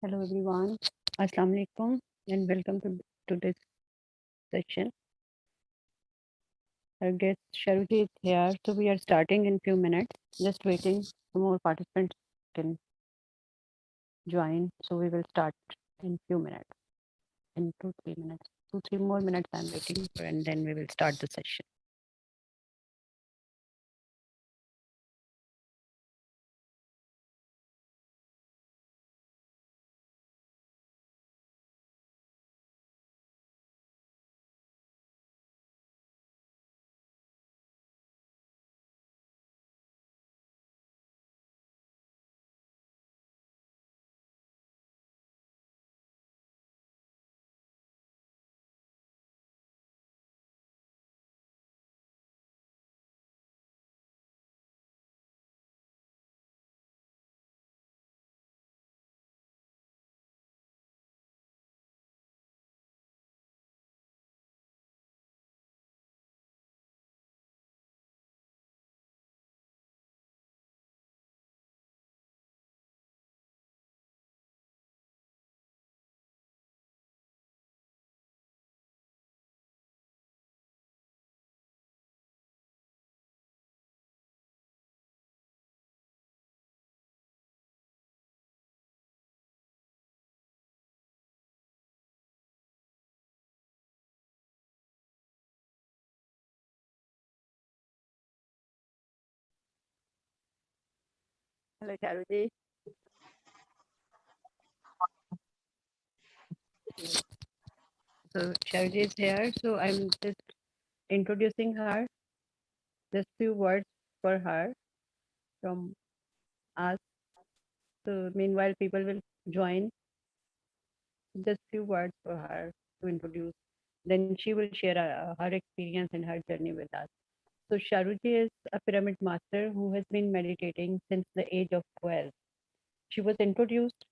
Hello everyone. Assalamu alaikum and welcome to this session. Our guest Sharuji is here. So we are starting in few minutes. Just waiting. Some more participants can join. So we will start in few minutes. In 2-3 minutes. 2-3 more minutes I'm waiting for, and then we will start the session. Hello Sharuji. So Sharuji is here. So I'm just introducing her. Just few words for her from us. So meanwhile people will join. Just few words for her to introduce. Then she will share her experience and her journey with us. So Sharuji is a pyramid master who has been meditating since the age of 12. She was introduced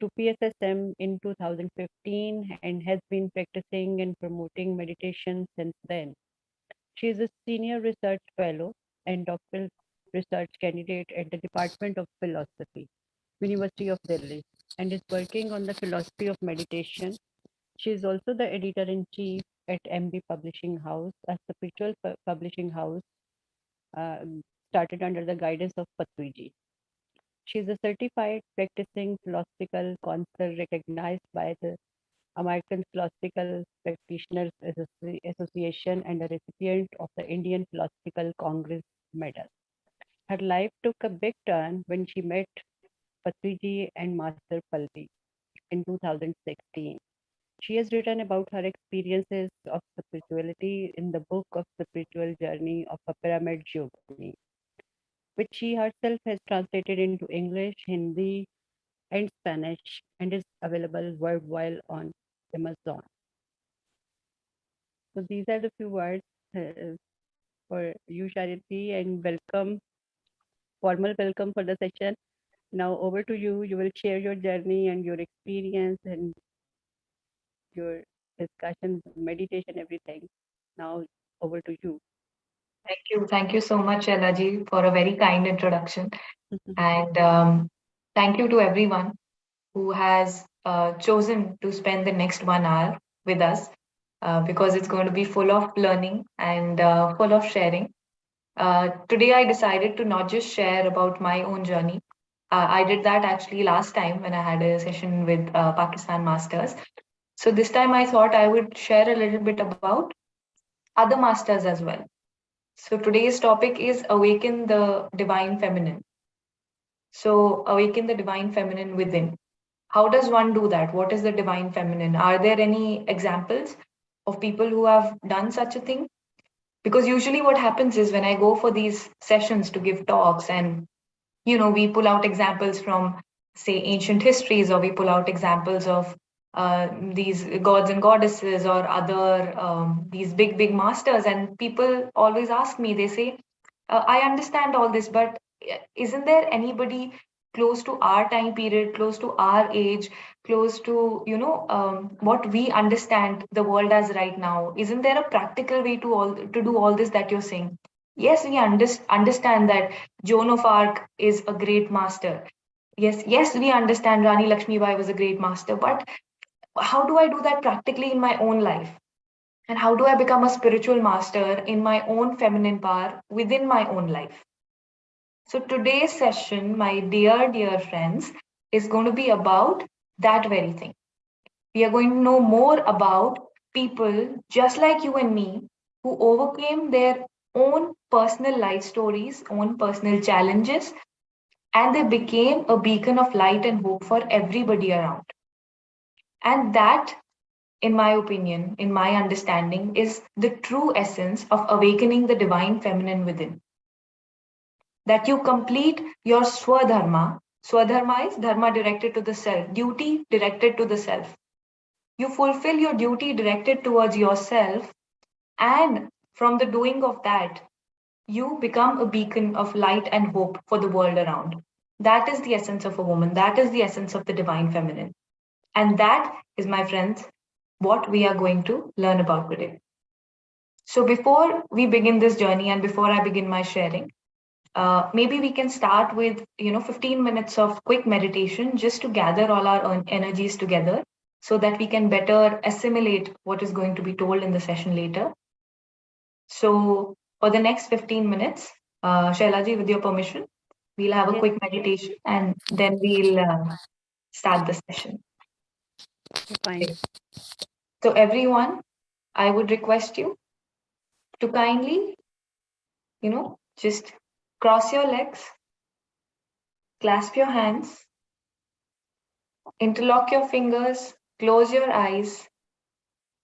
to PSSM in 2015 and has been practicing and promoting meditation since then. She is a senior research fellow and doctoral research candidate at the Department of Philosophy, University of Delhi, and is working on the philosophy of meditation. She is also the editor-in-chief at MB Publishing House, a spiritual publishing house uh, started under the guidance of Patriji. She is a certified practicing philosophical counselor recognized by the American Philosophical Practitioners Association and a recipient of the Indian Philosophical Congress Medal. Her life took a big turn when she met Patriji and Master Palvi in 2016. She has written about her experiences of spirituality in the book of Spiritual Journey of a Pyramid Yogini, which she herself has translated into English, Hindi, and Spanish, and is available worldwide on Amazon. So these are the few words for you, Charity, and welcome, formal welcome for the session. Now over to you. You will share your journey and your experience and your discussion, meditation, everything. Now over to you. Thank you. Thank you so much, Elaji, for a very kind introduction. And thank you to everyone who has chosen to spend the next 1 hour with us because it's going to be full of learning and full of sharing. Today, I decided to not just share about my own journey. I did that actually last time when I had a session with Pakistan Masters. So this time I thought I would share a little bit about other masters as well. So today's topic is awaken the divine feminine. So awaken the divine feminine within. How does one do that? What is the divine feminine? Are there any examples of people who have done such a thing? Because usually what happens is when I go for these sessions to give talks and we pull out examples from say ancient histories, or we pull out examples of these gods and goddesses or other these big masters, and people always ask me, they say, I understand all this, but isn't there anybody close to our time period, close to our age, close to what we understand the world as right now? Isn't there a practical way to do all this that you're saying? Yes, we understand that Joan of Arc is a great master. Yes, we understand Rani Lakshmi Bai was a great master, but how do I do that practically in my own life? And how do I become a spiritual master in my own feminine power within my own life? So today's session, my dear friends, is going to be about that very thing. We are going to know more about people just like you and me who overcame their own personal life stories, own personal challenges, and they became a beacon of light and hope for everybody around. And that, in my opinion, in my understanding, is the true essence of awakening the divine feminine within. That you complete your swadharma. Swadharma is dharma directed to the self, duty directed to the self. You fulfill your duty directed towards yourself, and from the doing of that, you become a beacon of light and hope for the world around. That is the essence of a woman. That is the essence of the divine feminine. And that is, my friends, what we are going to learn about today. So, before we begin this journey and before I begin my sharing, maybe we can start with 15 minutes of quick meditation just to gather all our energies together so that we can better assimilate what is going to be told in the session later. So for the next 15 minutes, Shailaji, with your permission, we'll have a Yes, quick meditation and then we'll start the session. fine. Okay. So everyone, I would request you to kindly, just cross your legs, clasp your hands, interlock your fingers, close your eyes,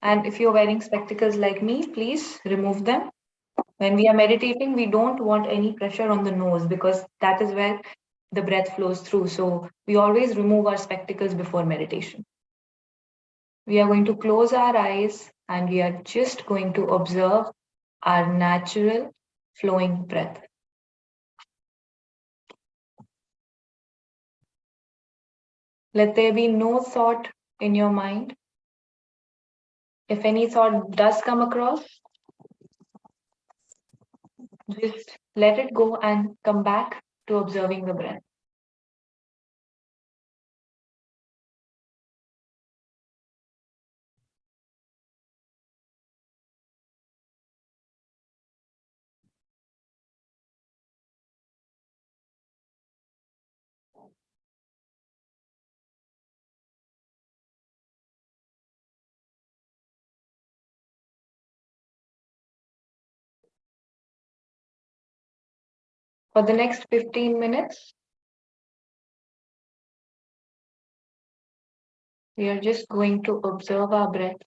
and if you're wearing spectacles like me, please remove them. When we are meditating, we don't want any pressure on the nose because that is where the breath flows through. So we always remove our spectacles before meditation. We are going to close our eyes and we are just going to observe our natural flowing breath. Let there be no thought in your mind. If any thought does come across, just let it go and come back to observing the breath. For the next 15 minutes, we are just going to observe our breath.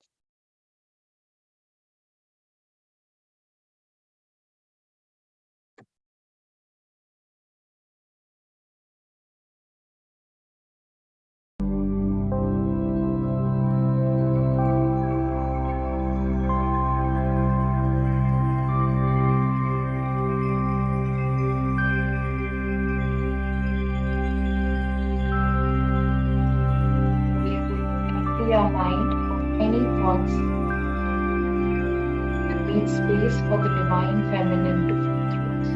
We are going to empty our mind of any thoughts and leave space for the divine feminine to flow through us.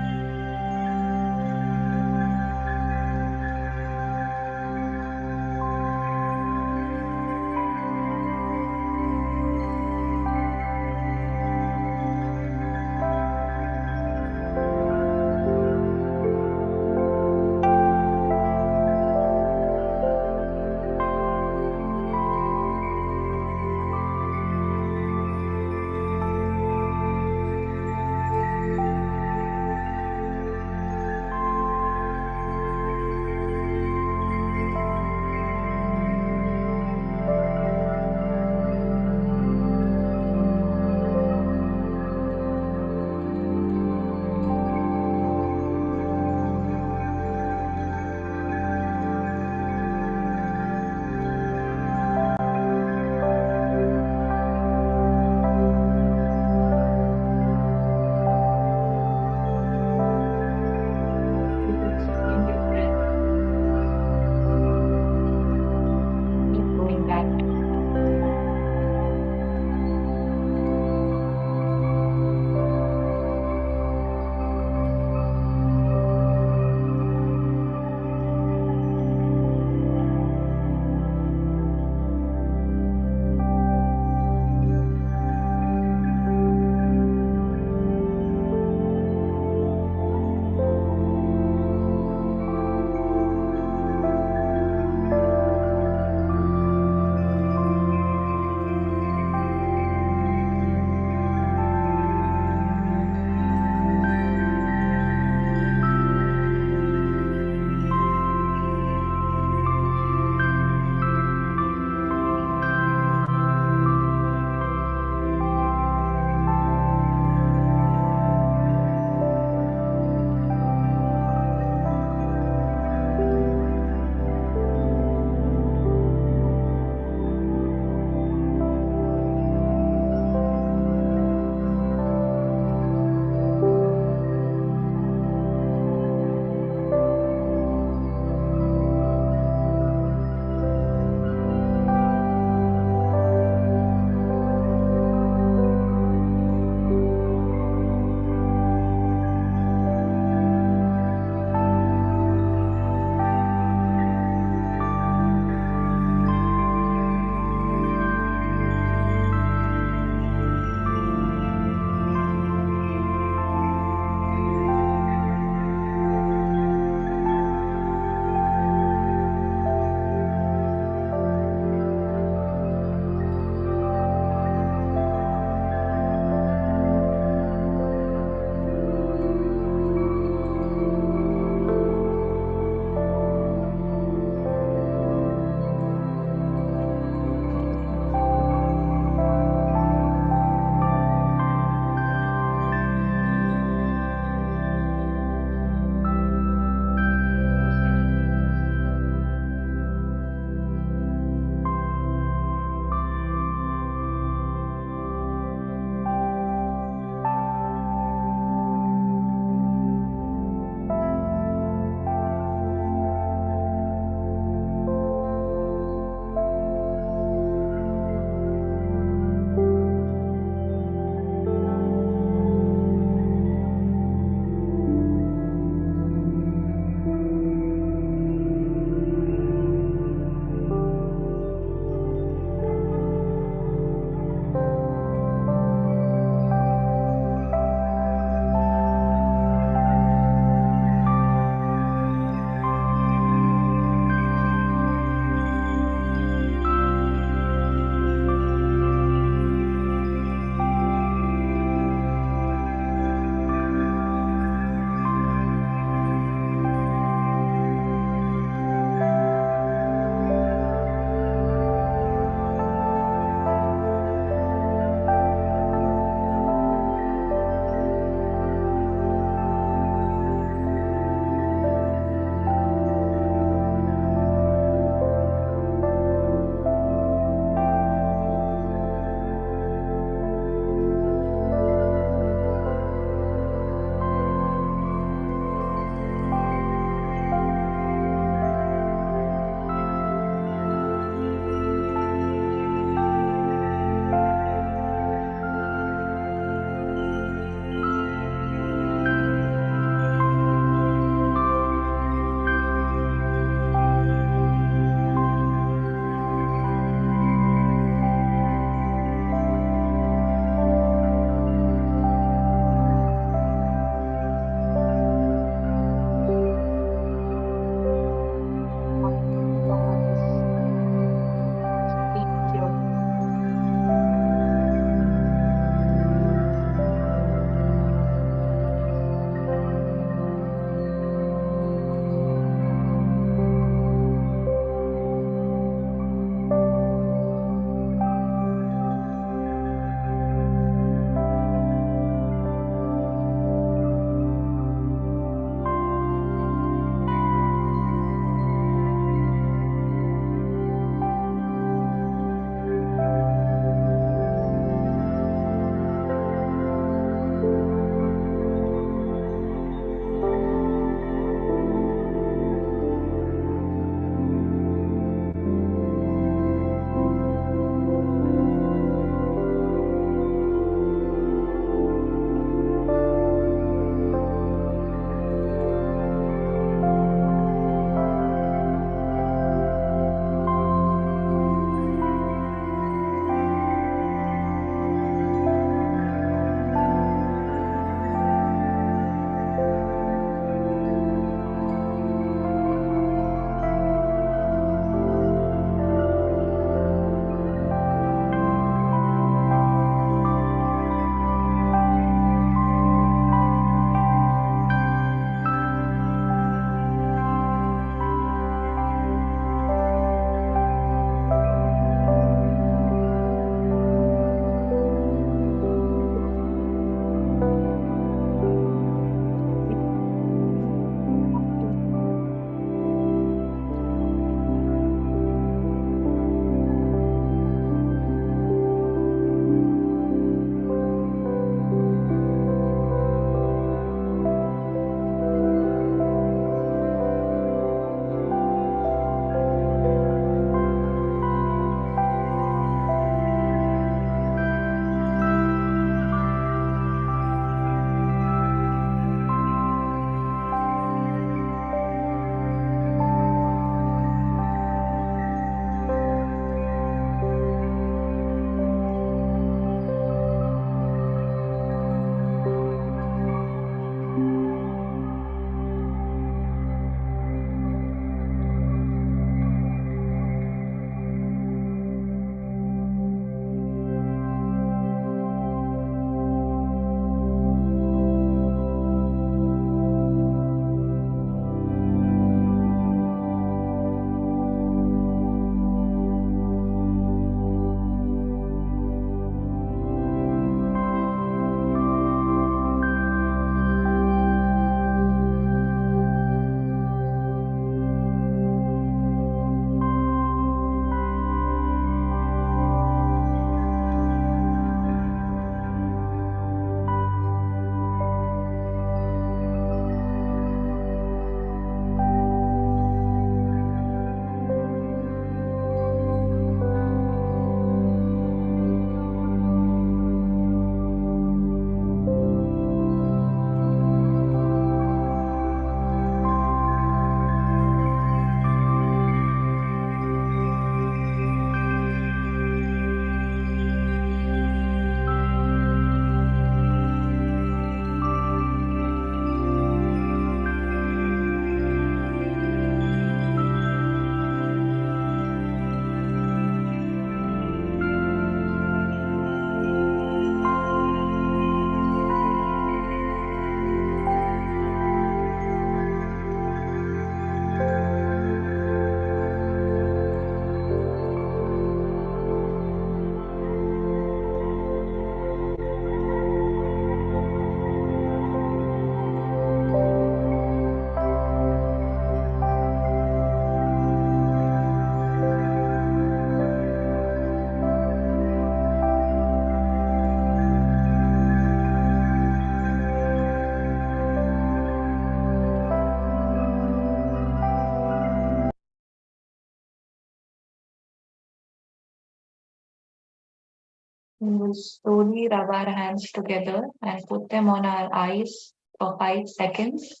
We will slowly rub our hands together and put them on our eyes for 5 seconds.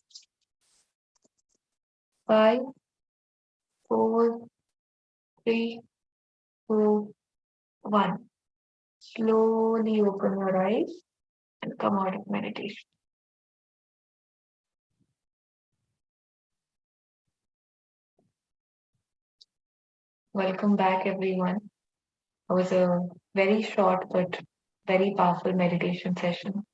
5, 4, 3, 2, 1. Slowly open your eyes and come out of meditation. Welcome back, everyone. It was a very short but very powerful meditation session.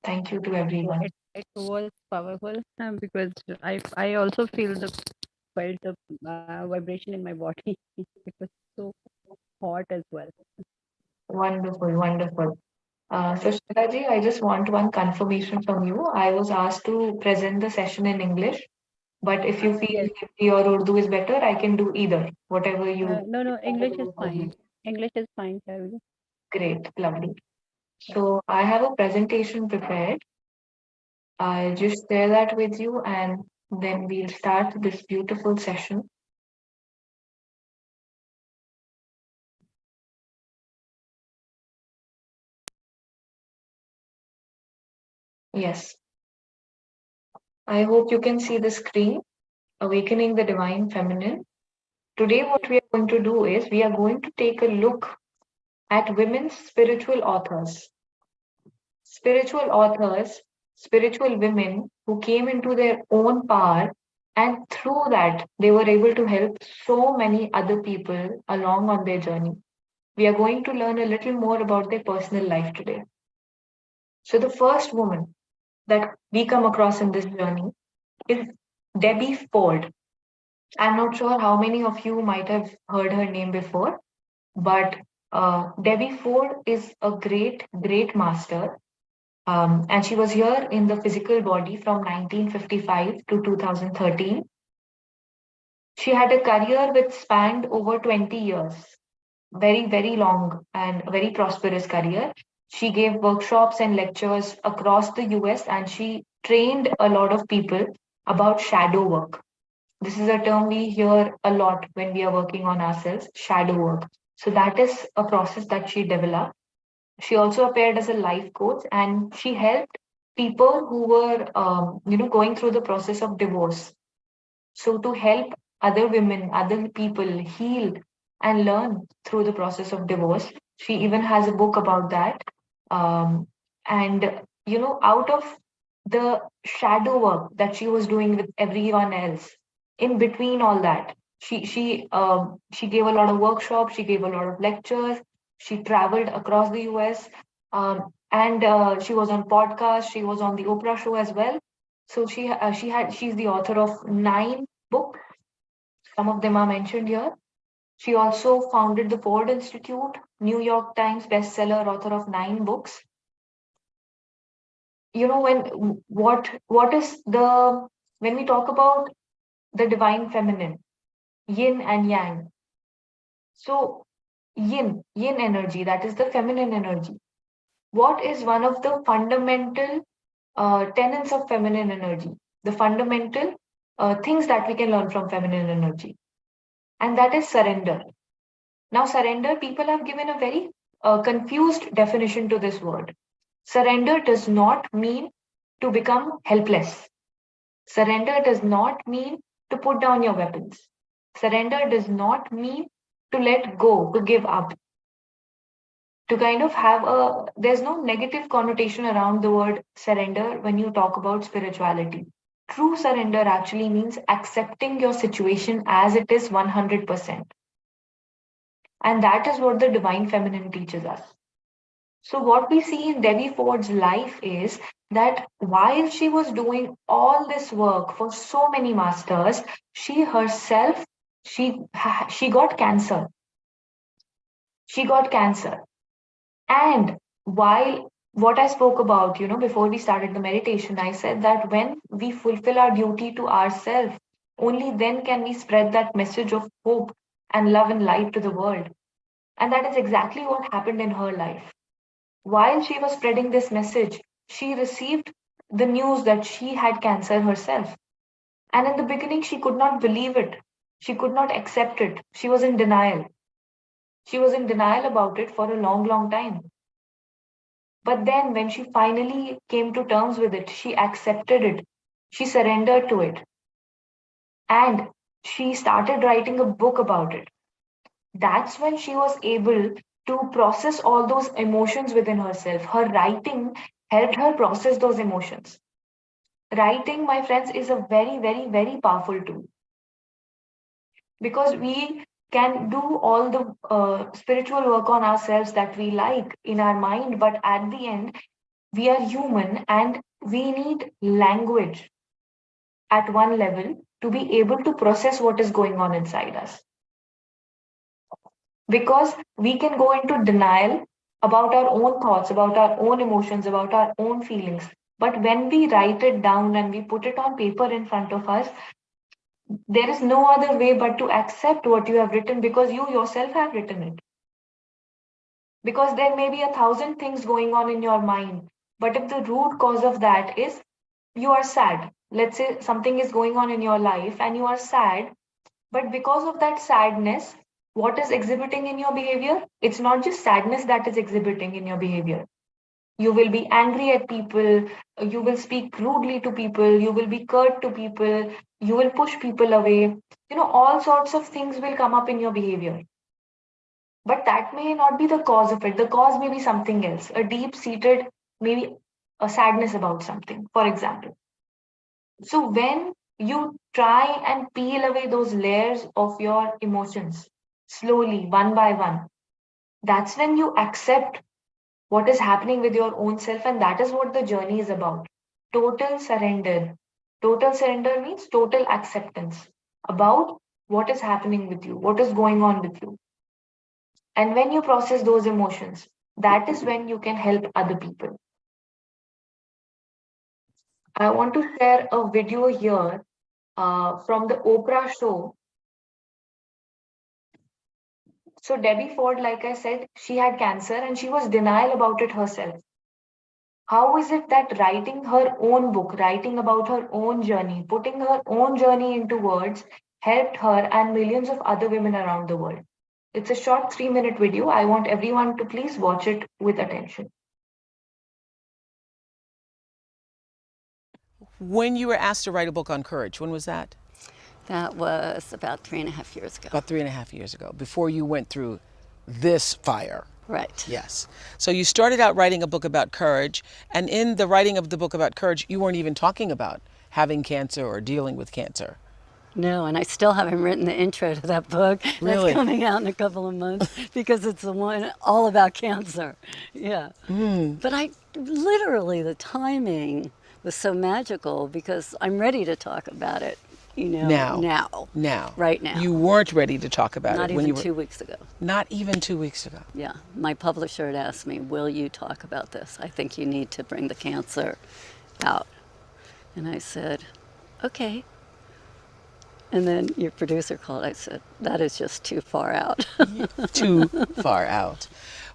Thank you to Yeah, everyone. it was powerful because I also felt the vibration in my body. It was so hot as well. Wonderful, wonderful. So, Shilpaji, I just want one confirmation from you. I was asked to present the session in English, but if you feel Yes. Hindi or Urdu is better, I can do either, whatever you No, no, English is comfortable for you. fine. English is fine, Charu. Great, lovely. Yeah. So, I have a presentation prepared. I'll just share that with you and then we'll start this beautiful session. Yes, I hope you can see the screen, Awakening the Divine Feminine. Today, what we are going to do is we are going to take a look at women's spiritual authors. Spiritual authors, spiritual women who came into their own power, and through that, they were able to help so many other people along on their journey. We are going to learn a little more about their personal life today. So, the first woman that we come across in this journey is Debbie Ford. I'm not sure how many of you might have heard her name before, but Debbie Ford is a great, great master. And she was here in the physical body from 1955 to 2013. She had a career which spanned over 20 years, very, very long and a very prosperous career. She gave workshops and lectures across the US and she trained a lot of people about shadow work. This is a term we hear a lot when we are working on ourselves, shadow work. So that is a process that she developed. She also appeared as a life coach and she helped people who were, going through the process of divorce. So to help other women, other people heal and learn through the process of divorce, she even has a book about that. And out of the shadow work that she was doing with everyone else, in between all that, she gave a lot of workshops, she gave a lot of lectures, she traveled across the US, and she was on podcasts, she was on the Oprah show as well. So she's the author of 9 books. Some of them are mentioned here. She also founded the Ford Institute, New York Times bestseller, author of 9 books. What is the when we talk about the divine feminine, yin and yang. So yin energy, that is the feminine energy. What is one of the fundamental tenets of feminine energy? The fundamental things that we can learn from feminine energy, and that is surrender. Now, surrender, people have given a very confused definition to this word. Surrender does not mean to become helpless. Surrender does not mean to put down your weapons. Surrender does not mean to let go, to give up, to kind of have there's no negative connotation around the word surrender when you talk about spirituality. True surrender actually means accepting your situation as it is 100%. And that is what the divine feminine teaches us. So, what we see in Debbie Ford's life is that while she was doing all this work for so many masters, she herself she got cancer. She got cancer, and while what I spoke about, before we started the meditation, I said that when we fulfill our duty to ourselves, only then can we spread that message of hope and love and light to the world. And that is exactly what happened in her life. While she was spreading this message, she received the news that she had cancer herself. And in the beginning, she could not believe it. She could not accept it. She was in denial. She was in denial about it for a long, long time. But then when she finally came to terms with it, she accepted it, she surrendered to it, and she started writing a book about it. That's when she was able to process all those emotions within herself. Her writing helped her process those emotions. Writing, my friends, is a very, very, very powerful tool because we can do all the spiritual work on ourselves that we like in our mind, but at the end, we are human and we need language at one level to be able to process what is going on inside us. Because we can go into denial about our own thoughts, about our own emotions, about our own feelings. But when we write it down and we put it on paper in front of us, there is no other way but to accept what you have written because you yourself have written it. Because there may be 1,000 things going on in your mind, but if the root cause of that is you are sad, let's say something is going on in your life and you are sad, but because of that sadness, what is exhibiting in your behavior? It's not just sadness that is exhibiting in your behavior. You will be angry at people, you will speak rudely to people, you will be curt to people, you will push people away. All sorts of things will come up in your behavior. But that may not be the cause of it. The cause may be something else, a deep seated, maybe a sadness about something, for example. So when you try and peel away those layers of your emotions slowly, one by one, that's when you accept what is happening with your own self. And that is what the journey is about. Total surrender. Total surrender means total acceptance about what is happening with you, what is going on with you. And when you process those emotions, that is when you can help other people. I want to share a video here from the Oprah show. So Debbie Ford, like I said, she had cancer and she was denial about it herself. How is it that writing her own book, writing about her own journey, putting her own journey into words, helped her and millions of other women around the world? It's a short 3-minute video. I want everyone to please watch it with attention. When you were asked to write a book on courage, when was that? That was about 3.5 years ago. About 3.5 years ago, before you went through this fire. Right. Yes. So you started out writing a book about courage, and in the writing of the book about courage, you weren't even talking about having cancer or dealing with cancer. No, and I still haven't written the intro to that book. Really? That's coming out in a couple of months because it's the one all about cancer. Yeah. But I literally, the timing was so magical because I'm ready to talk about it, Now. Right now. You weren't ready to talk about Not it when even you were 2 weeks ago. not even 2 weeks ago. Yeah. My publisher had asked me, will you talk about this? I think you need to bring the cancer out. And I said, okay. And then your producer called. I said, that is just too far out. Too far out.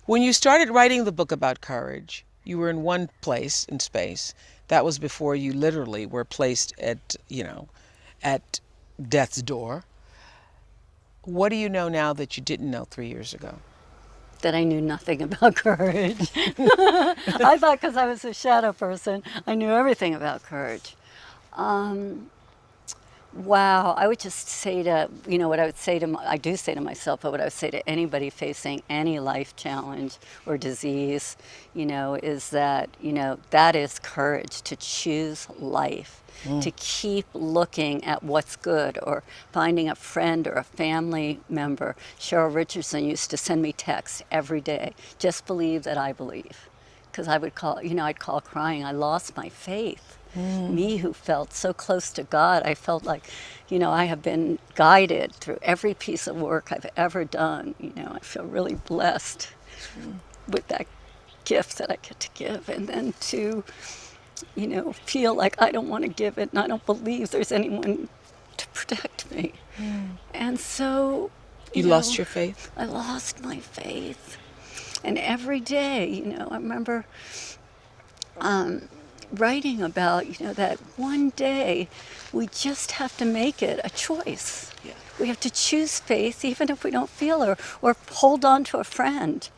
When you started writing the book about courage, you were in one place in space. That was before you literally were placed at death's door. What do you know now that you didn't know 3 years ago? That I knew nothing about courage. I thought because I was a shadow person, I knew everything about courage. Wow, I would just say what I would say I do say to myself, but what I would say to anybody facing any life challenge or disease, is that, that is courage to choose life, to keep looking at what's good or finding a friend or a family member. Cheryl Richardson used to send me texts every day, just believe that I believe. Because I would call, I'd call crying, I lost my faith. Me who felt so close to God, I felt like, I have been guided through every piece of work I've ever done. I feel really blessed with that gift that I get to give. And then to, feel like I don't want to give it and I don't believe there's anyone to protect me. And so, You lost your faith? I lost my faith. And every day, I remember writing about, that one day we just have to make it a choice. Yeah. We have to choose faith even if we don't feel or hold on to a friend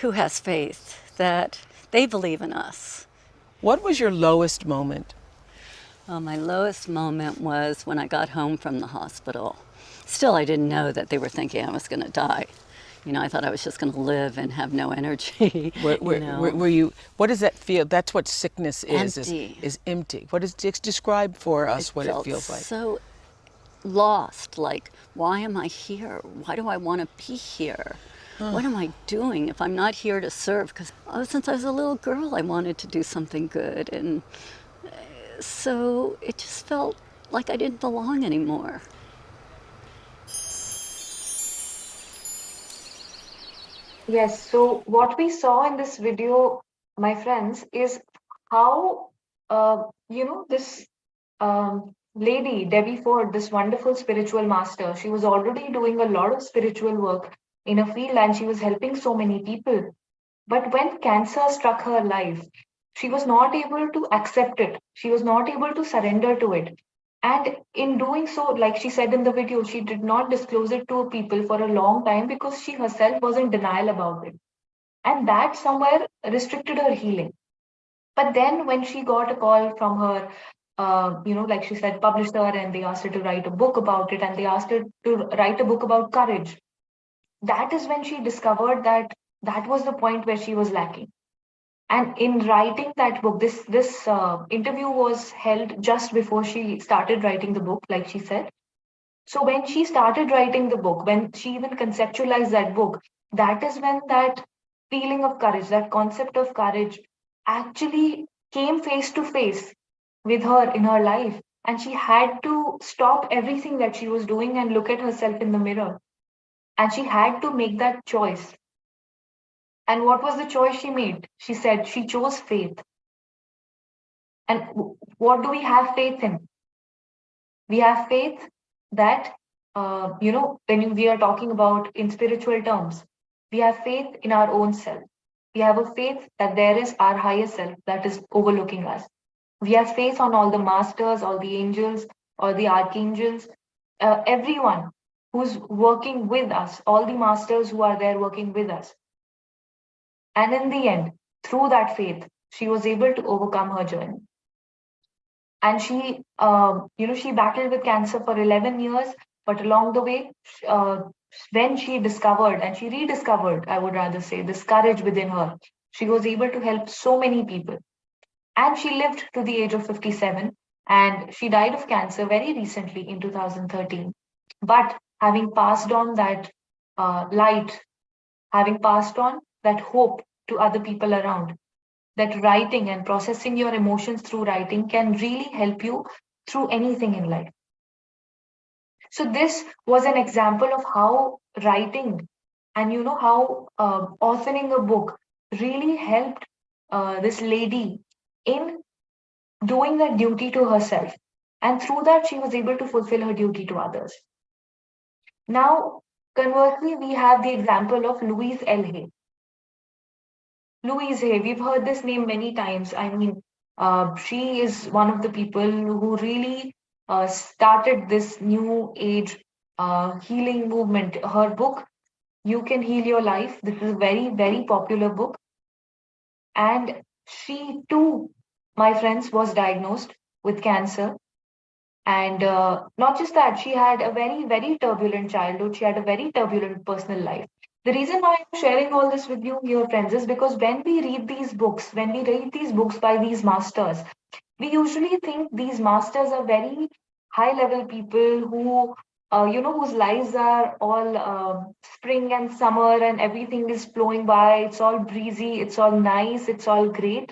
who has faith that they believe in us. What was your lowest moment? My lowest moment was when I got home from the hospital. Still, I didn't know that they were thinking I was going to die. I thought I was just going to live and have no energy, Were you? What does that feel? That's what sickness is. empty. Is empty. What is describe for It us what it felt feels like? so lost. Like, why am I here? Why do I want to be here? What am I doing if I'm not here to serve? Because since I was a little girl, I wanted to do something good. And so it just felt like I didn't belong anymore. Yes, so what we saw in this video, my friends, is how, this lady, Debbie Ford, this wonderful spiritual master, she was already doing a lot of spiritual work in a field and she was helping so many people. But when cancer struck her life, she was not able to accept it. She was not able to surrender to it. And in doing so, like she said in the video, she did not disclose it to people for a long time because she herself was in denial about it. And that somewhere restricted her healing. But then when she got a call from her, like she said, publisher, and they asked her to write a book about it, and they asked her to write a book about courage, that is when she discovered that that was the point where she was lacking. And in writing that book, this interview was held just before she started writing the book, like she said. So when she started writing the book, when she even conceptualized that book, that is when that feeling of courage, that concept of courage, actually came face to face with her in her life. And she had to stop everything that she was doing and look at herself in the mirror. And she had to make that choice. And what was the choice she made? She said she chose faith. And what do we have faith in? We have faith that, when we are talking about in spiritual terms, we have faith in our own self. We have a faith that there is our higher self that is overlooking us. We have faith on all the masters, all the angels, all the archangels, everyone who's working with us, all the masters who are there working with us. And in the end, through that faith, she was able to overcome her journey. And she battled with cancer for 11 years, but along the way, uh, when she discovered and she rediscovered, I would rather say, this courage within her, she was able to help so many people. And she lived to the age of 57, and she died of cancer very recently in 2013. But having passed on that light, having passed on that hope to other people around, that writing and processing your emotions through writing can really help you through anything in life. So this was an example of how writing and how authoring a book really helped this lady in doing that duty to herself, and through that she was able to fulfill her duty to others. Now, conversely, we have the example of Louise L. Hay. Louise Hay, we've heard this name many times. I mean, she is one of the people who really started this new age healing movement. Her book, You Can Heal Your Life, this is a very, very popular book. And she too, my friends, was diagnosed with cancer. And not just that, she had a very, very turbulent childhood. She had a very turbulent personal life. The reason why I'm sharing all this with you, your friends, is because when we read these books, when we read these books by these masters, we usually think these masters are very high level people who, whose lives are all spring and summer and everything is flowing by. It's all breezy, it's all nice, it's all great.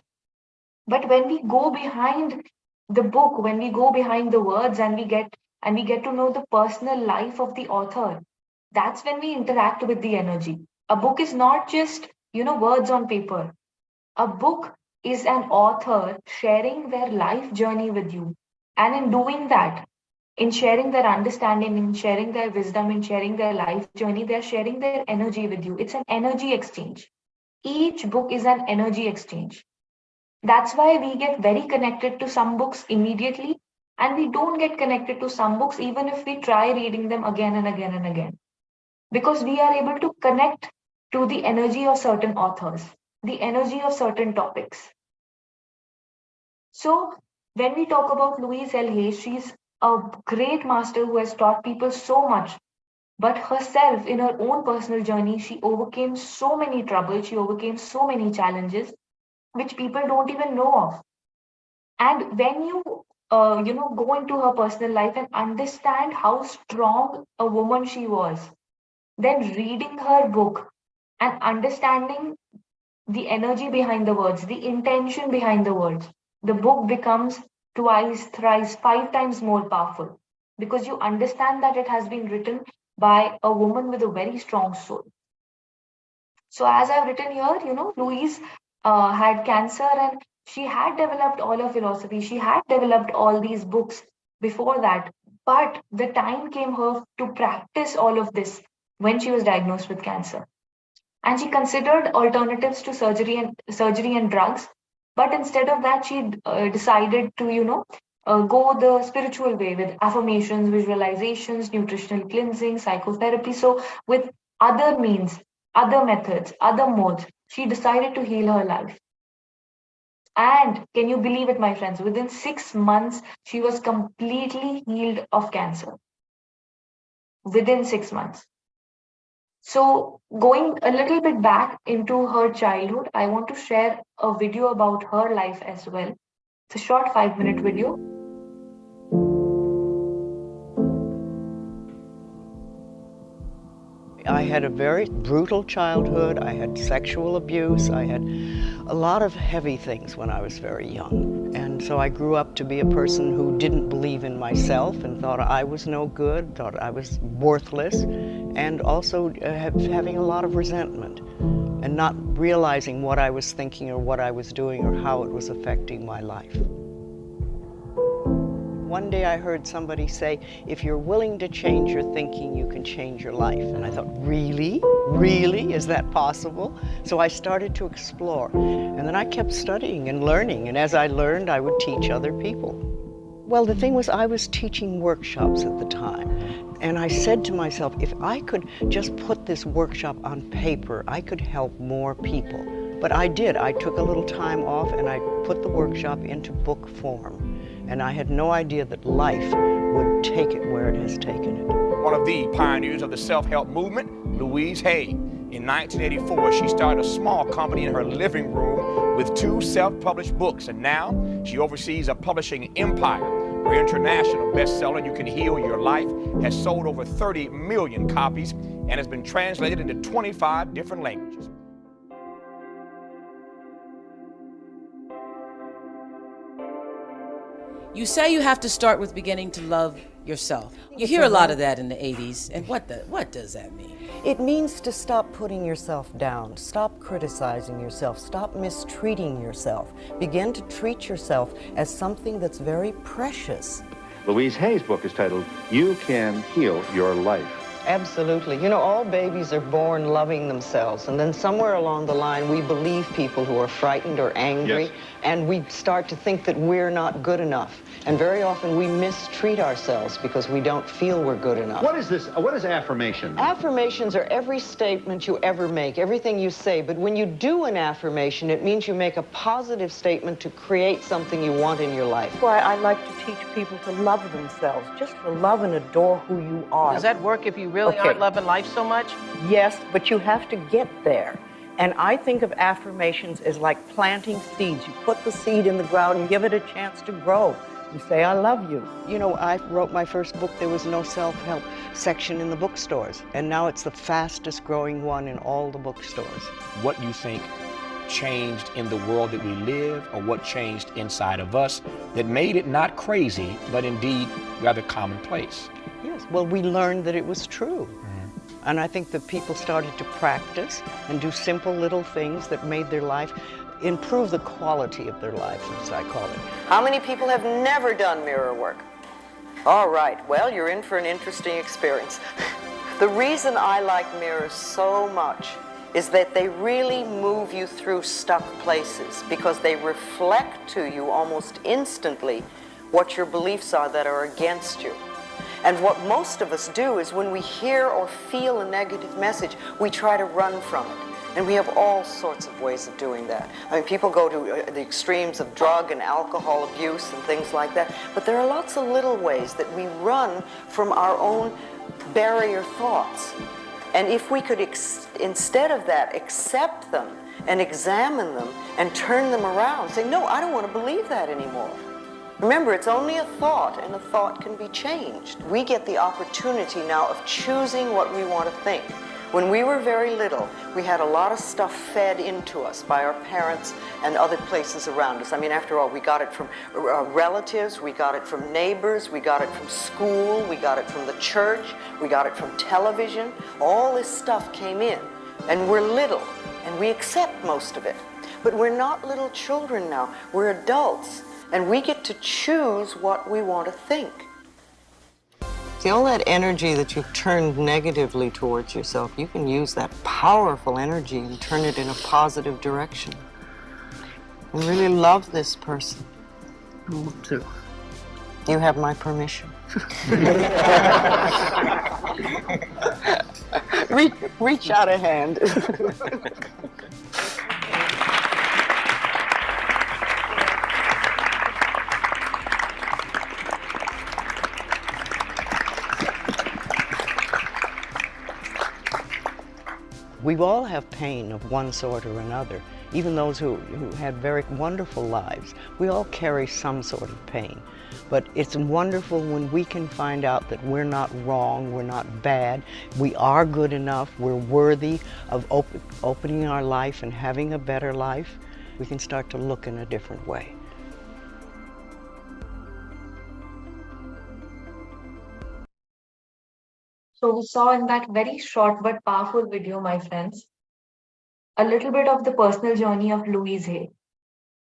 But when we go behind the book, when we go behind the words and we get to know the personal life of the author, that's when we interact with the energy. A book is not just, words on paper. A book is an author sharing their life journey with you. And in doing that, in sharing their understanding, in sharing their wisdom, in sharing their life journey, they're sharing their energy with you. It's an energy exchange. Each book is an energy exchange. That's why we get very connected to some books immediately, and we don't get connected to some books even if we try reading them again and again and again. Because we are able to connect to the energy of certain authors. the energy of certain topics. So, when we talk about Louise L. Hay, she's a great master who has taught people so much. But herself, in her own personal journey, she overcame so many troubles, she overcame so many challenges, which people don't even know of. And when you go into her personal life and understand how strong a woman she was, then reading her book and understanding the energy behind the words, the intention behind the words, the book becomes twice, thrice, five times more powerful because you understand that it has been written by a woman with a very strong soul. So, as I've written here, Louise had cancer and she had developed all her philosophy. She had developed all these books before that. But the time came her to practice all of this when she was diagnosed with cancer. And she considered alternatives to surgery and drugs. But instead of that, she decided to, go the spiritual way with affirmations, visualizations, nutritional cleansing, psychotherapy. So, with other means, other methods, other modes, she decided to heal her life. And can you believe it, my friends? Within 6 months, she was completely healed of cancer. Within 6 months. So, going a little bit back into her childhood, I want to share a video about her life as well. It's a short 5-minute video. I had a very brutal childhood. I had sexual abuse. I had a lot of heavy things when I was very young. And so I grew up to be a person who didn't believe in myself and thought I was no good, thought I was worthless, and also having a lot of resentment and not realizing what I was thinking or what I was doing or how it was affecting my life. One day I heard somebody say, if you're willing to change your thinking, you can change your life. And I thought, really? Really? Is that possible? So I started to explore. And then I kept studying and learning. And as I learned, I would teach other people. Well, the thing was, I was teaching workshops at the time. And I said to myself, if I could just put this workshop on paper, I could help more people. But I did. I took a little time off and I put the workshop into book form. And I had no idea that life would take it where it has taken it. One of the pioneers of the self-help movement, Louise Hay. In 1984, she started a small company in her living room with 2 self-published books, and now she oversees a publishing empire. Her international bestseller, You Can Heal Your Life, has sold over 30 million copies and has been translated into 25 different languages. You say you have to start with beginning to love yourself. You hear a lot of that in the 80s, and what does that mean? It means to stop putting yourself down, stop criticizing yourself, stop mistreating yourself. Begin to treat yourself as something that's very precious. Louise Hay's book is titled, You Can Heal Your Life. Absolutely. You know, all babies are born loving themselves, and then somewhere along the line we believe people who are frightened or angry, Yes. and we start to think that we're not good enough. And very often we mistreat ourselves because we don't feel we're good enough. What is this? What is affirmation? Affirmations are every statement you ever make, everything you say. But when you do an affirmation, it means you make a positive statement to create something you want in your life. That's why I like to teach people to love themselves, just to love and adore who you are. Does that work if you really Okay. aren't loving life so much? Yes, but you have to get there. And I think of affirmations as like planting seeds. You put the seed in the ground and give it a chance to grow. You say, I love you. You know, I wrote my first book, there was no self-help section in the bookstores. And now it's the fastest growing one in all the bookstores. What you think changed in the world that we live, or what changed inside of us that made it not crazy, but indeed rather commonplace? Yes, well, we learned that it was true. And I think that people started to practice and do simple little things that made their life, improve the quality of their life, as I call it. How many people have never done mirror work? All right, well, you're in for an interesting experience. The reason I like mirrors so much is that they really move you through stuck places because they reflect to you almost instantly what your beliefs are that are against you. And what most of us do is when we hear or feel a negative message, we try to run from it. And we have all sorts of ways of doing that. I mean, people go to the extremes of drug and alcohol abuse and things like that, but there are lots of little ways that we run from our own barrier thoughts. And if we could, instead of that, accept them and examine them and turn them around, say, no, I don't want to believe that anymore. Remember, it's only a thought, and a thought can be changed. We get the opportunity now of choosing what we want to think. When we were very little, we had a lot of stuff fed into us by our parents and other places around us. I mean, after all, we got it from relatives, we got it from neighbors, we got it from school, we got it from the church, we got it from television. All this stuff came in, and we're little, and we accept most of it. But we're not little children now, we're adults, and we get to choose what we want to think. See, all that energy that you've turned negatively towards yourself, you can use that powerful energy and turn it in a positive direction. And really love this person. I want to. You have my permission. reach out a hand. We all have pain of one sort or another. Even those who had very wonderful lives, we all carry some sort of pain. But it's wonderful when we can find out that we're not wrong, we're not bad, we are good enough, we're worthy of opening our life and having a better life. We can start to look in a different way. So we saw in that very short but powerful video, my friends, a little bit of the personal journey of Louise Hay.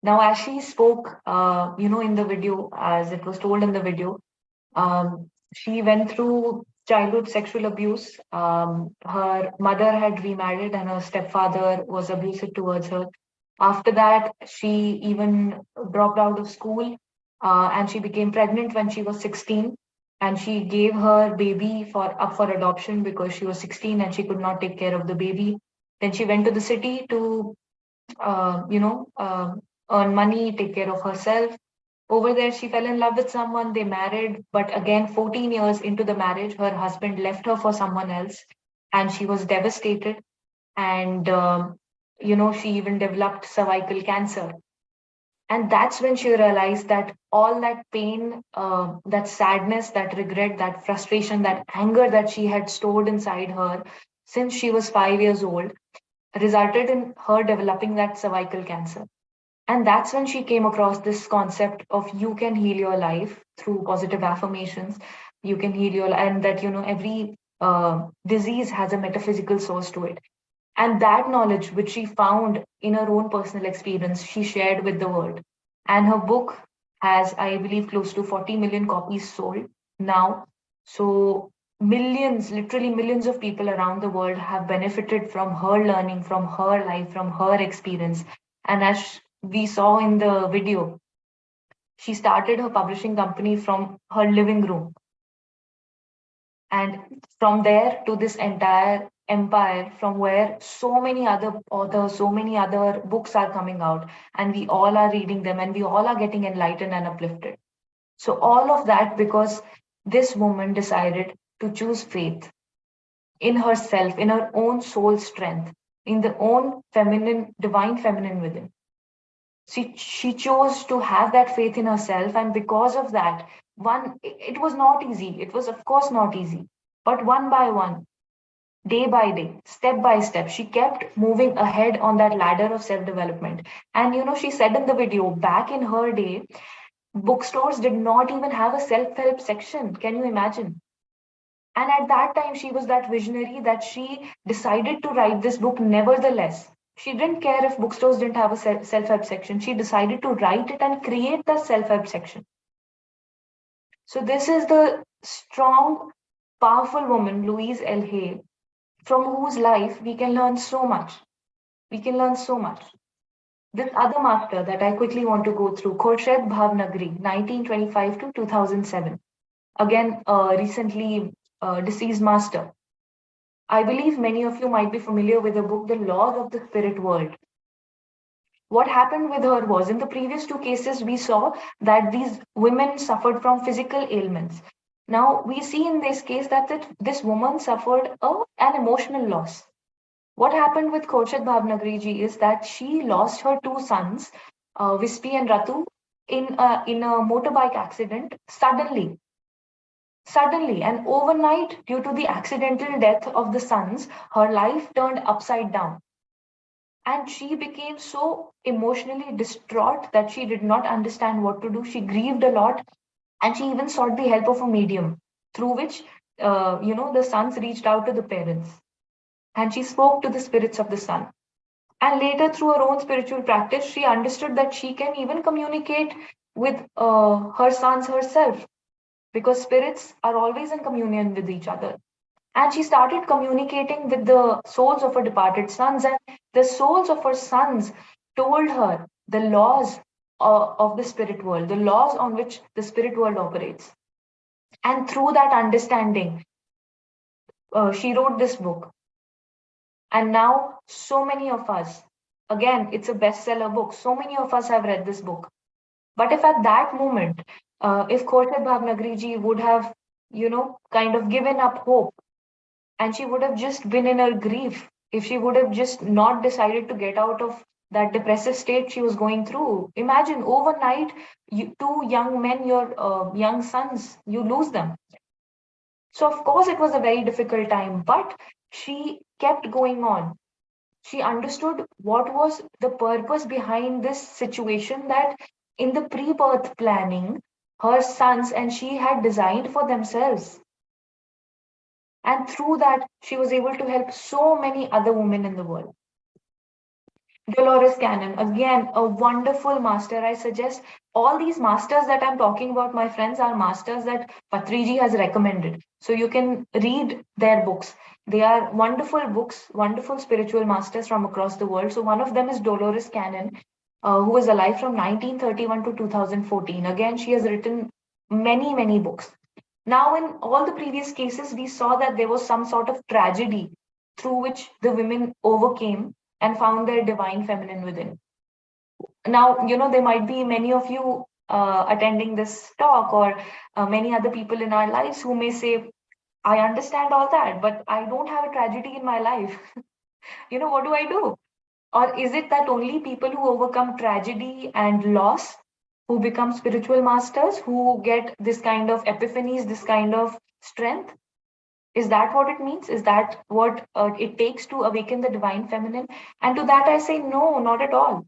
Now, as she spoke, in the video, as it was told in the video, she went through childhood sexual abuse. Her mother had remarried and her stepfather was abusive towards her. After that, she even dropped out of school and she became pregnant when she was 16. And she gave her baby up for adoption because she was 16 and she could not take care of the baby. Then she went to the city to, earn money, take care of herself. Over there, she fell in love with someone, they married, but again, 14 years into the marriage, her husband left her for someone else, and she was devastated. And, she even developed cervical cancer. And that's when she realized that all that pain, that sadness, that regret, that frustration, that anger that she had stored inside her since she was 5 years old resulted in her developing that cervical cancer. And that's when she came across this concept of you can heal your life through positive affirmations. You can heal your, and that, every disease has a metaphysical source to it. And that knowledge, which she found in her own personal experience, she shared with the world. And her book has, I believe, close to 40 million copies sold now. So millions, literally millions of people around the world have benefited from her learning, from her life, from her experience. And as we saw in the video, she started her publishing company from her living room. And from there to this entire empire, from where so many other authors, so many other books are coming out, and we all are reading them, and we all are getting enlightened and uplifted. So, all of that because this woman decided to choose faith in herself, in her own soul strength, in the own feminine, divine feminine within. She chose to have that faith in herself, and because of that, it was not easy. It was, of course, not easy. But one by one, day by day, step by step, she kept moving ahead on that ladder of self development. And she said in the video, back in her day, bookstores did not even have a self help section. Can you imagine? And at that time, she was that visionary that she decided to write this book nevertheless. She didn't care if bookstores didn't have a self help section. She decided to write it and create the self help section. So, this is the strong, powerful woman, Louise L. Hay, from whose life we can learn so much. We can learn so much. This other master that I quickly want to go through, Khurshid Bhavnagri, 1925 to 2007. Again, recently deceased master. I believe many of you might be familiar with the book, The Laws of the Spirit World. What happened with her was, in the previous two cases, we saw that these women suffered from physical ailments. Now, we see in this case that this woman suffered an emotional loss. What happened with Khorshid Bhavnagriji is that she lost her two sons, Vispi and Ratu, in a motorbike accident suddenly and overnight. Due to the accidental death of the sons, her life turned upside down, and she became so emotionally distraught that she did not understand what to do. She grieved a lot, and she even sought the help of a medium, through which the sons reached out to the parents, and she spoke to the spirits of the sun. And later, through her own spiritual practice, she understood that she can even communicate with her sons herself, because spirits are always in communion with each other. And she started communicating with the souls of her departed sons, and the souls of her sons told her the laws of the spirit world, the laws on which the spirit world operates. And through that understanding, she wrote this book. And now, so many of us, again, it's a bestseller book. So many of us have read this book. But if at that moment, if Khorshid Bhavnagriji would have, kind of given up hope, and she would have just been in her grief, if she would have just not decided to get out of that depressive state she was going through, imagine overnight, two young men, your young sons, you lose them. So, of course, it was a very difficult time, but she kept going on. She understood what was the purpose behind this situation, that in the pre birth planning, her sons and she had designed for themselves. And through that, she was able to help so many other women in the world. Dolores Cannon, again, a wonderful master. I suggest all these masters that I'm talking about, my friends, are masters that Patriji has recommended. So you can read their books. They are wonderful books, wonderful spiritual masters from across the world. So one of them is Dolores Cannon, who was alive from 1931 to 2014. Again, she has written many, many books. Now, in all the previous cases, we saw that there was some sort of tragedy through which the women overcame and found their divine feminine within. Now, there might be many of you attending this talk, or many other people in our lives who may say, I understand all that, but I don't have a tragedy in my life. What do I do? Or is it that only people who overcome tragedy and loss, who become spiritual masters, who get this kind of epiphanies, this kind of strength? Is that what it means? Is that what it takes to awaken the divine feminine? And to that, I say, no, not at all.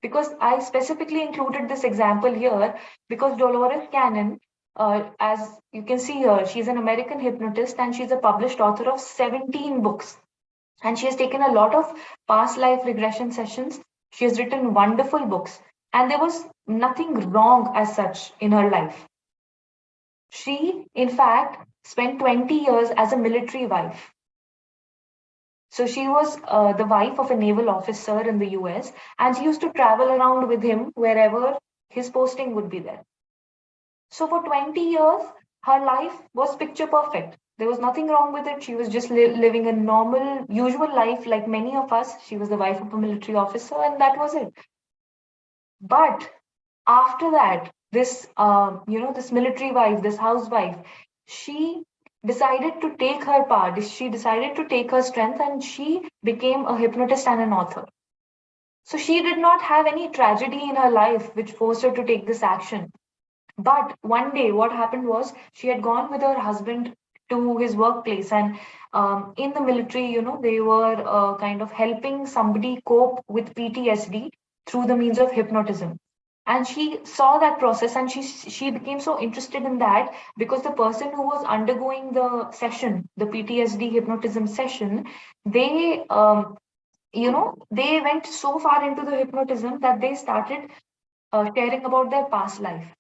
Because I specifically included this example here because Dolores Cannon, as you can see here, she's an American hypnotist and she's a published author of 17 books. And she has taken a lot of past life regression sessions. She has written wonderful books. And there was nothing wrong as such in her life. She, in fact, spent 20 years as a military wife. So she was the wife of a naval officer in the US, and she used to travel around with him wherever his posting would be there. So for 20 years, her life was picture perfect. There was nothing wrong with it. She was just living a normal, usual life like many of us. She was the wife of a military officer, and that was it. But after that, this military wife, this housewife, she decided to take her part. She decided to take her strength, and she became a hypnotist and an author. So she did not have any tragedy in her life which forced her to take this action. But one day, what happened was she had gone with her husband to his workplace, and in the military, they were kind of helping somebody cope with PTSD through the means of hypnotism. And she saw that process, and she became so interested in that because the person who was undergoing the session, the PTSD hypnotism session, they they went so far into the hypnotism that they started sharing about their past life.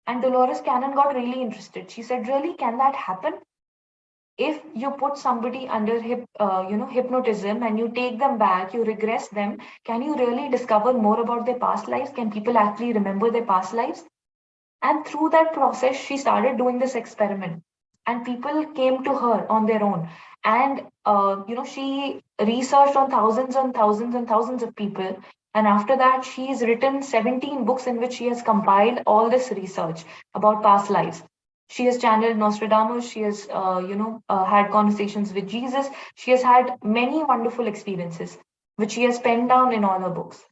And Dolores Cannon got really interested. She said, "Really, can that happen? If you put somebody under hypnotism and you take them back, you regress them, can you really discover more about their past lives? Can people actually remember their past lives?" And through that process, she started doing this experiment. and people came to her on their own. And she researched on thousands and thousands and thousands of people, and after that she's written 17 books in which she has compiled all this research about past lives. She has channeled Nostradamus. She has had conversations with Jesus. She has had many wonderful experiences which she has penned down in all her books.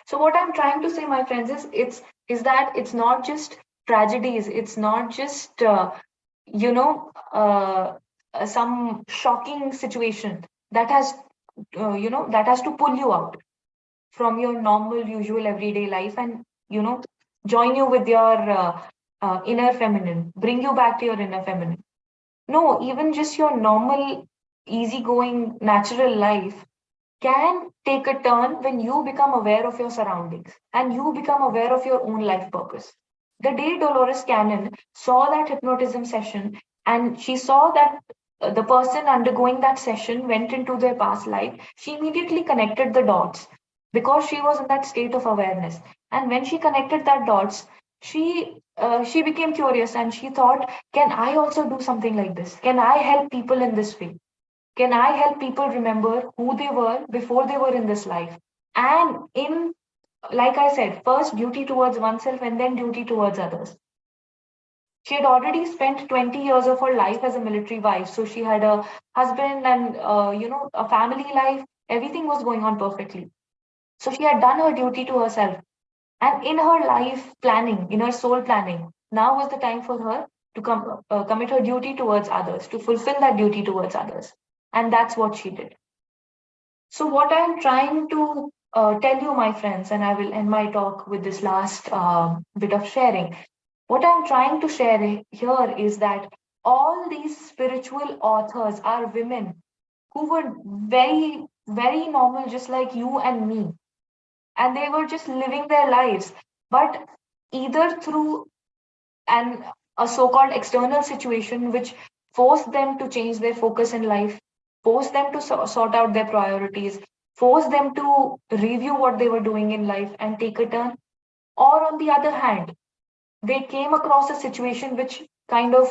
So what I'm trying to say, my friends, is that it's not just tragedies. It's not just you know some shocking situation that has that has to pull you out from your normal, usual, everyday life, and join you with your inner feminine, bring you back to your inner feminine. No, even just your normal, easygoing, natural life can take a turn when you become aware of your surroundings and you become aware of your own life purpose. The day Dolores Cannon saw that hypnotism session and she saw that the person undergoing that session went into their past life, she immediately connected the dots because she was in that state of awareness. And when she connected that dots, she became curious and she thought, can I also do something like this? Can I help people in this way? Can I help people remember who they were before they were in this life? And in, like I said, first duty towards oneself and then duty towards others. She had already spent 20 years of her life as a military wife. So she had a husband and, a family life. Everything was going on perfectly. So she had done her duty to herself. And in her life planning, in her soul planning, now was the time for her to commit her duty towards others, to fulfill that duty towards others. And that's what she did. So, what I'm trying to tell you, my friends, and I will end my talk with this last bit of sharing. What I'm trying to share here is that all these spiritual authors are women who were very, very normal, just like you and me. And they were just living their lives. But either through and a so-called external situation which forced them to change their focus in life, forced them to sort out their priorities, forced them to review what they were doing in life and take a turn. Or on the other hand, they came across a situation which kind of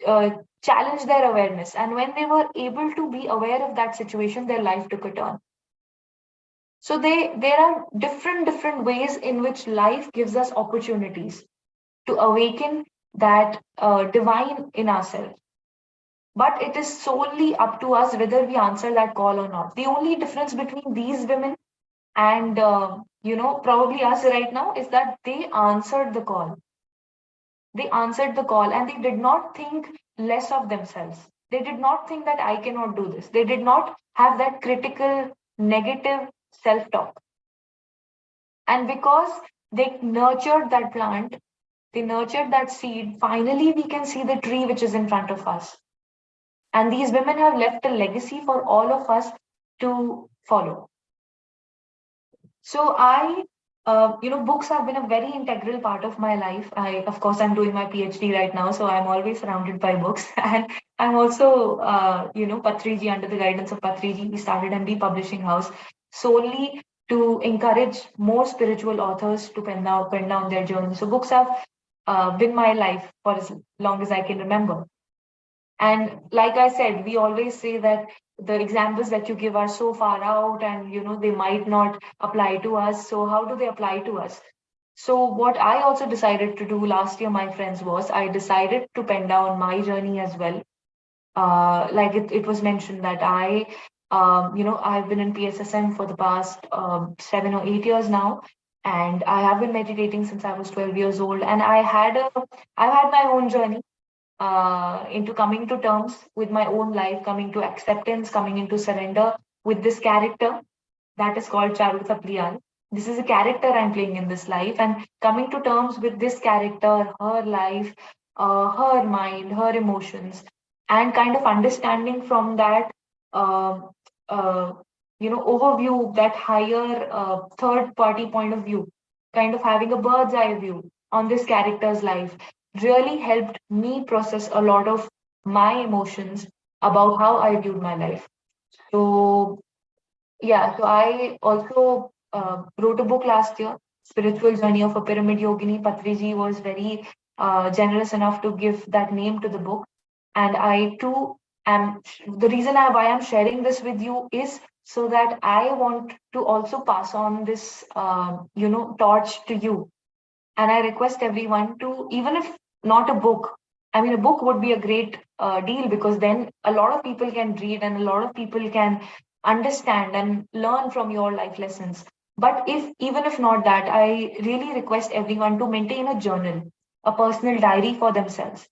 uh, challenged their awareness. And when they were able to be aware of that situation, their life took a turn. So there are different ways in which life gives us opportunities to awaken that divine in ourselves. But it is solely up to us whether we answer that call or not. The only difference between these women and probably us right now is that they answered the call. They answered the call and they did not think less of themselves. They did not think that I cannot do this. They did not have that critical, negative self talk. And because they nurtured that plant, they nurtured that seed, finally we can see the tree which is in front of us. And these women have left a legacy for all of us to follow. So books have been a very integral part of my life. Of course, I'm doing my PhD right now, so I'm always surrounded by books. And I'm also, Patriji, under the guidance of Patriji, we started MB Publishing House solely to encourage more spiritual authors to pen down their journey. So books have been my life for as long as I can remember. And like I said, we always say that the examples that you give are so far out and they might not apply to us. So how do they apply to us? So what I also decided to do last year, my friends, was I decided to pen down my journey as well. Like it was mentioned that I've been in PSSM for the past 7 or 8 years now, and I have been meditating since I was 12 years old, and I've had my own journey into coming to terms with my own life, coming to acceptance, coming into surrender with this character that is called Charu Taplial. This is a character I'm playing in this life, and coming to terms with this character, her life, her mind, her emotions, and kind of understanding from that, uh, uh, overview, that higher third party point of view, kind of having a bird's eye view on this character's life, really helped me process a lot of my emotions about how I viewed my life. So yeah, so I also wrote a book last year, Spiritual Journey of a Pyramid Yogini. Patriji was very generous enough to give that name to the book. And I too am, the reason why I'm sharing this with you is so that I want to also pass on this, torch to you. And I request everyone to, even if not a book, I mean, a book would be a great deal, because then a lot of people can read and a lot of people can understand and learn from your life lessons. But if even if not that, I really request everyone to maintain a journal, a personal diary for themselves,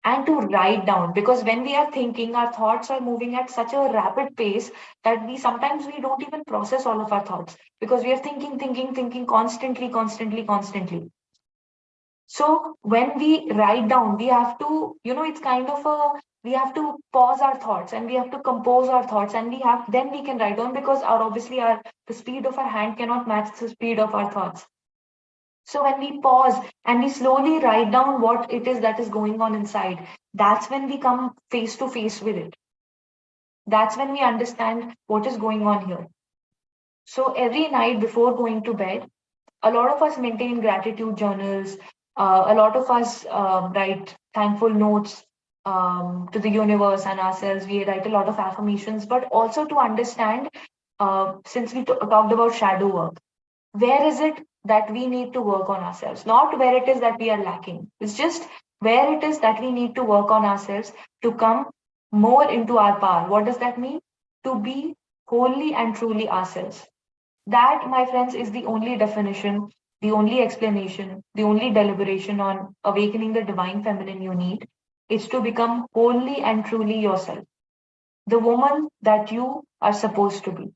and to write down, because when we are thinking, our thoughts are moving at such a rapid pace that we don't even process all of our thoughts, because we are thinking constantly, constantly. So when we write down, we have to, it's kind of we have to pause our thoughts and we have to compose our thoughts, and then we can write down, because the speed of our hand cannot match the speed of our thoughts. So when we pause and we slowly write down what it is that is going on inside, that's when we come face to face with it. That's when we understand what is going on here. So every night before going to bed, a lot of us maintain gratitude journals. A lot of us write thankful notes to the universe and ourselves. We write a lot of affirmations, but also to understand, since we talked about shadow work, where is it that we need to work on ourselves? Not where it is that we are lacking. It's just where it is that we need to work on ourselves to come more into our power. What does that mean? To be wholly and truly ourselves. That, my friends, is the only definition, the only explanation, the only deliberation on awakening the divine feminine you need. It's to become wholly and truly yourself, the woman that you are supposed to be.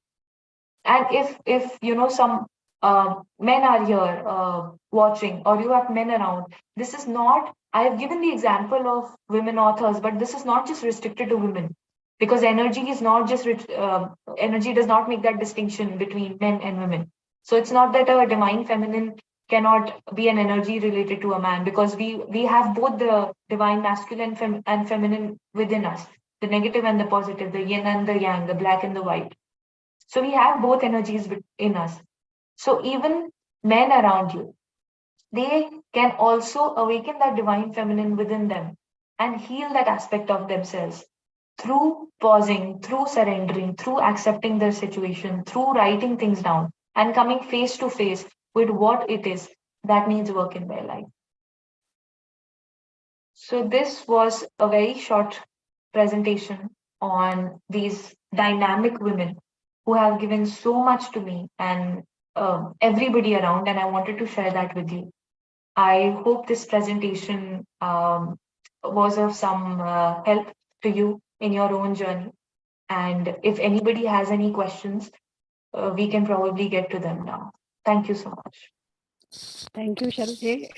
And if some men are here watching, or you have men around, this is not, I have given the example of women authors, but this is not just restricted to women, because energy is not just energy does not make that distinction between men and women. So it's not that a divine feminine cannot be an energy related to a man, because we have both the divine masculine and feminine within us, the negative and the positive, the yin and the yang, the black and the white. So we have both energies in us. So even men around you, they can also awaken that divine feminine within them and heal that aspect of themselves through pausing, through surrendering, through accepting their situation, through writing things down and coming face to face with what it is that needs work in their life. So this was a very short presentation on these dynamic women who have given so much to me and everybody around, and I wanted to share that with you. I hope this presentation was of some help to you in your own journey. And if anybody has any questions, we can probably get to them now. Thank you so much. Thank you, Sharji.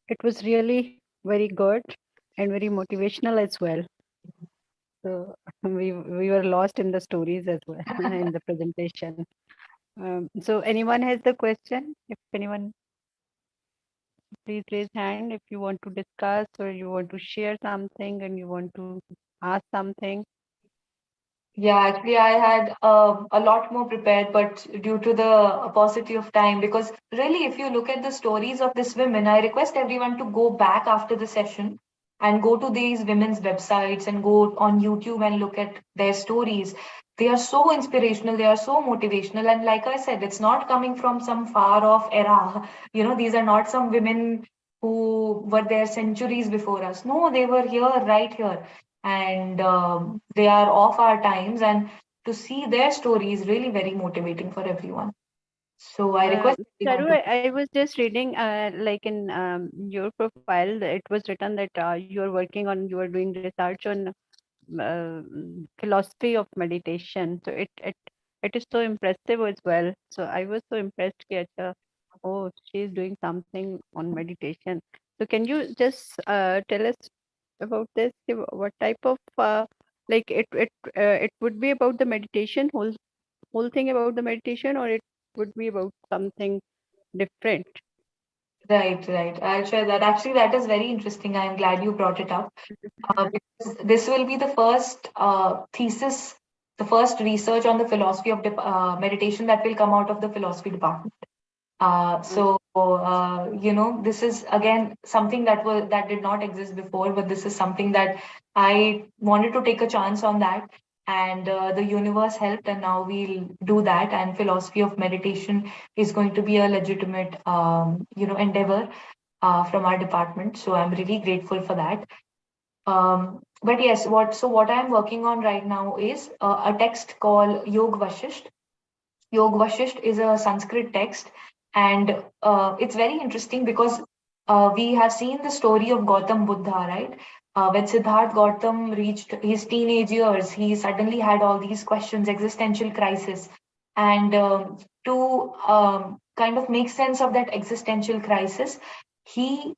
It was really very good and very motivational as well. So we were lost in the stories as well in the presentation. So anyone has the question? If anyone, please raise hand if you want to discuss or you want to share something and you want to ask something. Yeah, actually, I had a lot more prepared, but due to the paucity of time, because really, if you look at the stories of these women, I request everyone to go back after the session and go to these women's websites and go on YouTube and look at their stories. They are so inspirational, they are so motivational. And like I said, it's not coming from some far off era. These are not some women who were there centuries before us. No, they were here, right here, and they are of our times, and to see their story is really very motivating for everyone. So I Uh, request everyone Charu, to. I was just reading, like in your profile, it was written that you are doing research on philosophy of meditation. So it is so impressive as well. So I was so impressed that oh, she is doing something on meditation. So can you just tell us about this? What type of like it would be about the meditation, whole thing about the meditation, or it would be about something different? Right. I'll share that. Actually, that is very interesting. I'm glad you brought it up, because this will be the first thesis, the first research on the philosophy of meditation that will come out of the philosophy department. This is again something that did not exist before, but this is something that I wanted to take a chance on that, and the universe helped, and now we'll do that. And philosophy of meditation is going to be a legitimate, endeavor from our department. So I'm really grateful for that. But yes, what I'm working on right now is a text called Yog Vashisht. Yog Vashisht is a Sanskrit text, and it's very interesting because we have seen the story of Gautam Buddha, right? When Siddharth Gautam reached his teenage years, he suddenly had all these questions, existential crisis, and to kind of make sense of that existential crisis, he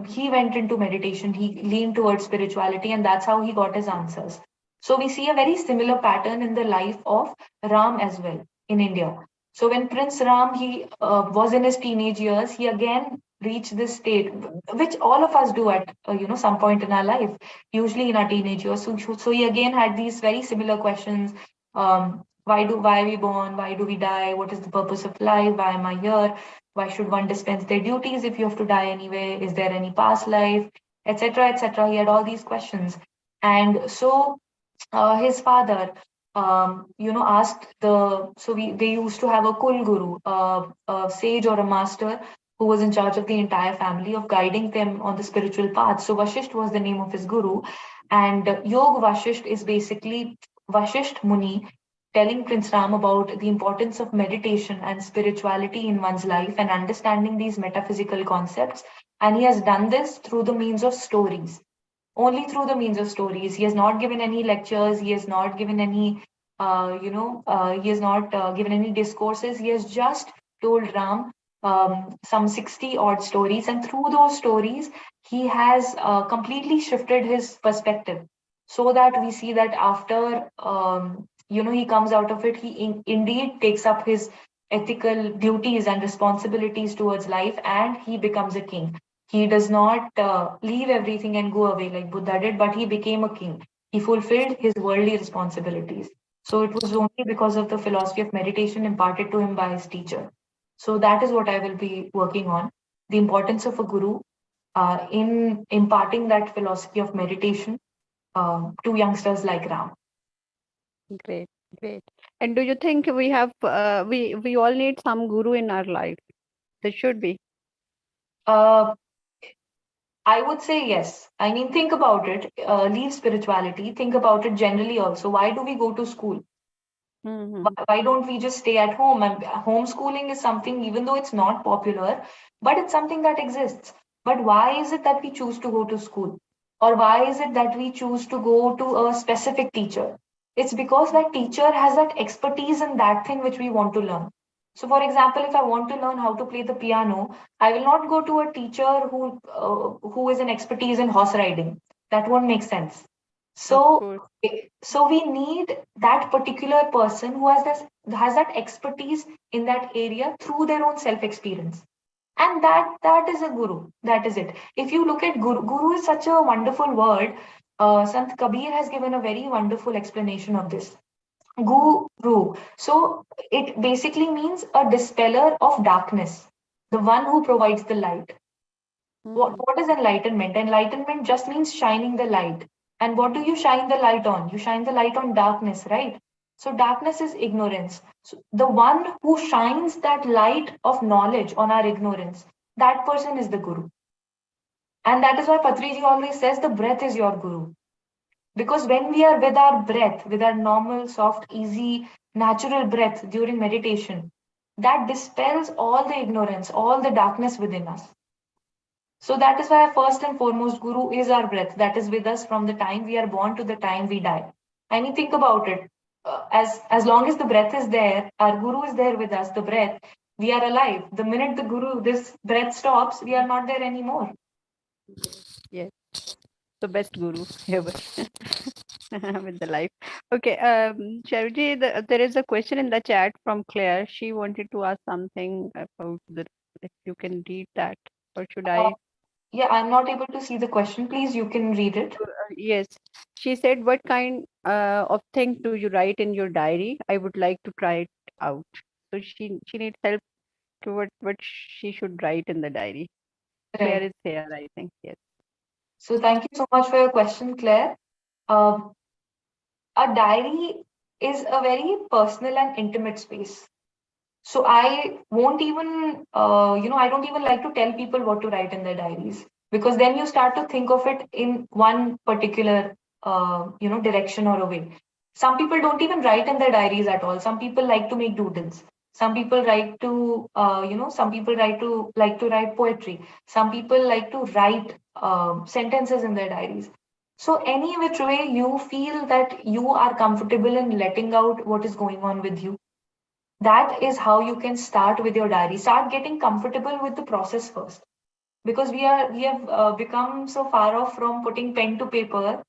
he went into meditation. He leaned towards spirituality, and that's how he got his answers. So we see a very similar pattern in the life of Ram as well in India. So when Prince Ram he was in his teenage years, he again reached this state, which all of us do at some point in our life, usually in our teenage years. So he again had these very similar questions. Why are we born? Why do we die? What is the purpose of life? Why am I here? Why should one dispense their duties if you have to die anyway? Is there any past life? Etc. etc. He had all these questions, and so his father asked they used to have a kul guru, a sage or a master who was in charge of the entire family, of guiding them on the spiritual path. So Vashisht was the name of his guru, and Yog Vashisht is basically Vashisht Muni telling Prince Ram about the importance of meditation and spirituality in one's life and understanding these metaphysical concepts. And he has done this through the means of stories, only through the means of stories. He has not given any lectures. He has not given any, he has not given any discourses. He has just told Ram some 60 odd stories. And through those stories, he has completely shifted his perspective so that we see that after, he comes out of it, he indeed takes up his ethical duties and responsibilities towards life, and he becomes a king. He does not leave everything and go away like Buddha did, but he became a king. He fulfilled his worldly responsibilities. So it was only because of the philosophy of meditation imparted to him by his teacher. So that is what I will be working on, the importance of a guru in imparting that philosophy of meditation to youngsters like Ram. Great, great. And do you think we have we all need some guru in our life? There should be. Uh, I would say yes. I mean, think about it. Leave spirituality. Think about it generally also. Why do we go to school? Mm-hmm. Why don't we just stay at home? And homeschooling is something, even though it's not popular, but it's something that exists. But why is it that we choose to go to school? Or why is it that we choose to go to a specific teacher? It's because that teacher has that expertise in that thing which we want to learn. So, for example, if I want to learn how to play the piano, I will not go to a teacher who is an expertise in horse riding. That won't make sense. Of So, course. so we need that particular person who has that expertise in that area through their own self experience, and that is a guru. That is it. If you look at guru is such a wonderful word. Sant Kabir has given a very wonderful explanation of this. Guru. So it basically means a dispeller of darkness, the one who provides the light. What, Mm-hmm. what is enlightenment? Enlightenment just means shining the light. And what do you shine the light on? You shine the light on darkness, right? So darkness is ignorance. So the one who shines that light of knowledge on our ignorance, that person is the guru. And that is why Patriji always says the breath is your guru. Because when we are with our breath, with our normal, soft, easy, natural breath during meditation, that dispels all the ignorance, all the darkness within us. So that is why first and foremost, Guru is our breath that is with us from the time we are born to the time we die. I mean, think about it. As long as the breath is there, our Guru is there with us. The breath, we are alive. The minute the Guru, this breath stops, we are not there anymore. Yes, the best guru ever with the life. Okay, Charuji, there is a question in the chat from Claire. She wanted to ask something about the. If you can read that, or should Uh, I? yeah, I'm not able to see the question. Please, you can read it. Yes, she said, "What kind of thing do you write in your diary? I would like to try it out." So she needs help what she should write in the diary. Claire Right. is here, I think. Yes. So thank you so much for your question, Claire. Um, a diary is a very personal and intimate space. So I won't even, I don't even like to tell people what to write in their diaries, because then you start to think of it in one particular, direction or a way. Some people don't even write in their diaries at all. Some people like to make doodles. Some people write to, some people like to write poetry. Some people like to write sentences in their diaries. So any which way you feel that you are comfortable in letting out what is going on with you, that is how you can start with your diary. Start getting comfortable with the process first, because we have become so far off from putting pen to paper.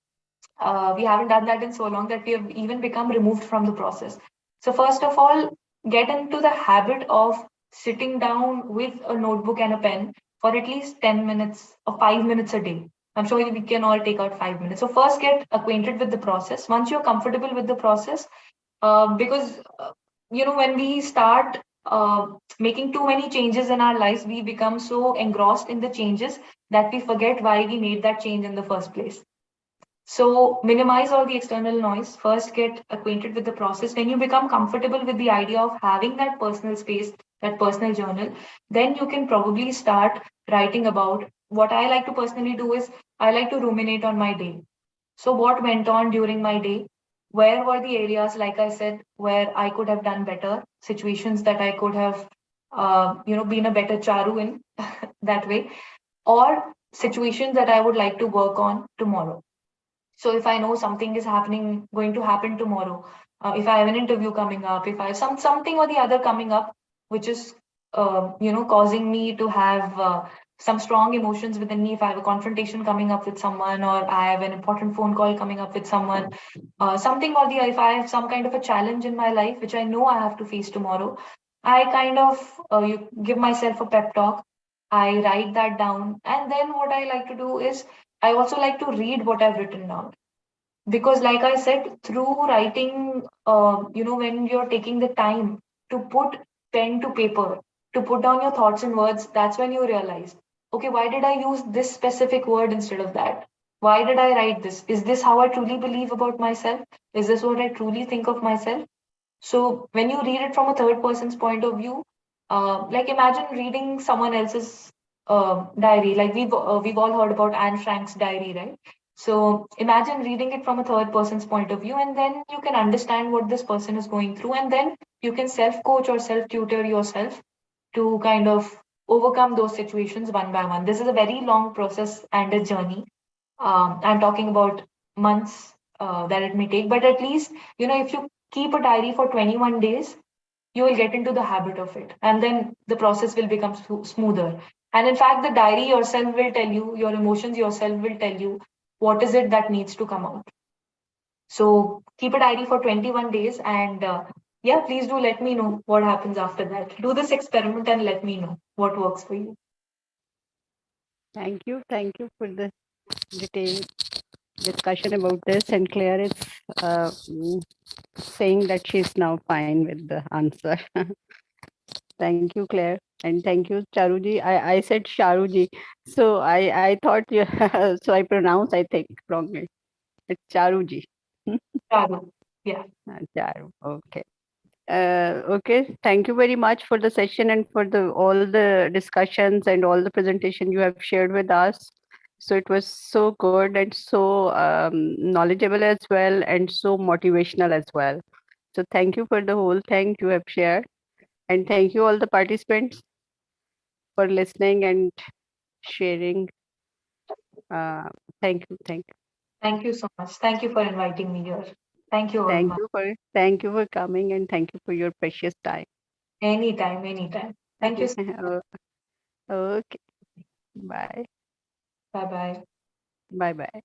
We haven't done that in so long that we have even become removed from the process. So first of all, get into the habit of sitting down with a notebook and a pen for at least 10 minutes or 5 minutes a day. I'm sure we can all take out 5 minutes. So first get acquainted with the process. Once you're comfortable with the process, because when we start making too many changes in our lives, we become so engrossed in the changes that we forget why we made that change in the first place. So minimize all the external noise. First, get acquainted with the process. When you become comfortable with the idea of having that personal space, that personal journal, then you can probably start writing about. What I like to personally do is I like to ruminate on my day. So, what went on during my day? Where were the areas, like I said, where I could have done better? Situations that I could have, been a better Charu in that way, or situations that I would like to work on tomorrow. So, if I know something is going to happen tomorrow, if I have an interview coming up, if I have something or the other coming up, which is, causing me to have some strong emotions within me, if I have a confrontation coming up with someone, or I have an important phone call coming up with someone, something or the if I have some kind of a challenge in my life which I know I have to face tomorrow, I kind of you give myself a pep talk. I write that down, and then what I like to do is I also like to read what I've written down, because like I said, through writing, when you're taking the time to put pen to paper, to put down your thoughts and words, that's when you realize, okay, why did I use this specific word instead of that? Why did I write this? Is this how I truly believe about myself? Is this what I truly think of myself? So when you read it from a third person's point of view, like imagine reading someone else's diary. Like we've all heard about Anne Frank's diary, right? So imagine reading it from a third person's point of view, and then you can understand what this person is going through, and then you can self coach or self tutor yourself to kind of overcome those situations one by one. This is a very long process and a journey. I'm talking about months that it may take, but at least, if you keep a diary for 21 days, you will get into the habit of it. And then the process will become smoother. And in fact, the diary yourself will tell you, your emotions yourself will tell you what is it that needs to come out. So keep a diary for 21 days. And yeah, please do let me know what happens after that. Do this experiment and let me know what works for you. Thank you for the detailed discussion about this. And Claire is saying that she's now fine with the answer. Thank you, Claire. And thank you, Charuji. I said Charuji. So I thought you, so I pronounced, I think, wrongly. It's Charuji. Charu. Yeah. Charu. Okay. Okay. Thank you very much for the session and for the all the discussions and all the presentation you have shared with us. So it was so good and so knowledgeable as well and so motivational as well. So thank you for the whole thing you have shared. And thank you all the participants for listening and sharing. Uh, thank you. Thank you so much. Thank you for inviting me here. Thank you all. Thank you for coming and thank you for your precious time. Anytime, anytime. Thank you. Okay. Bye. Bye bye. Bye bye.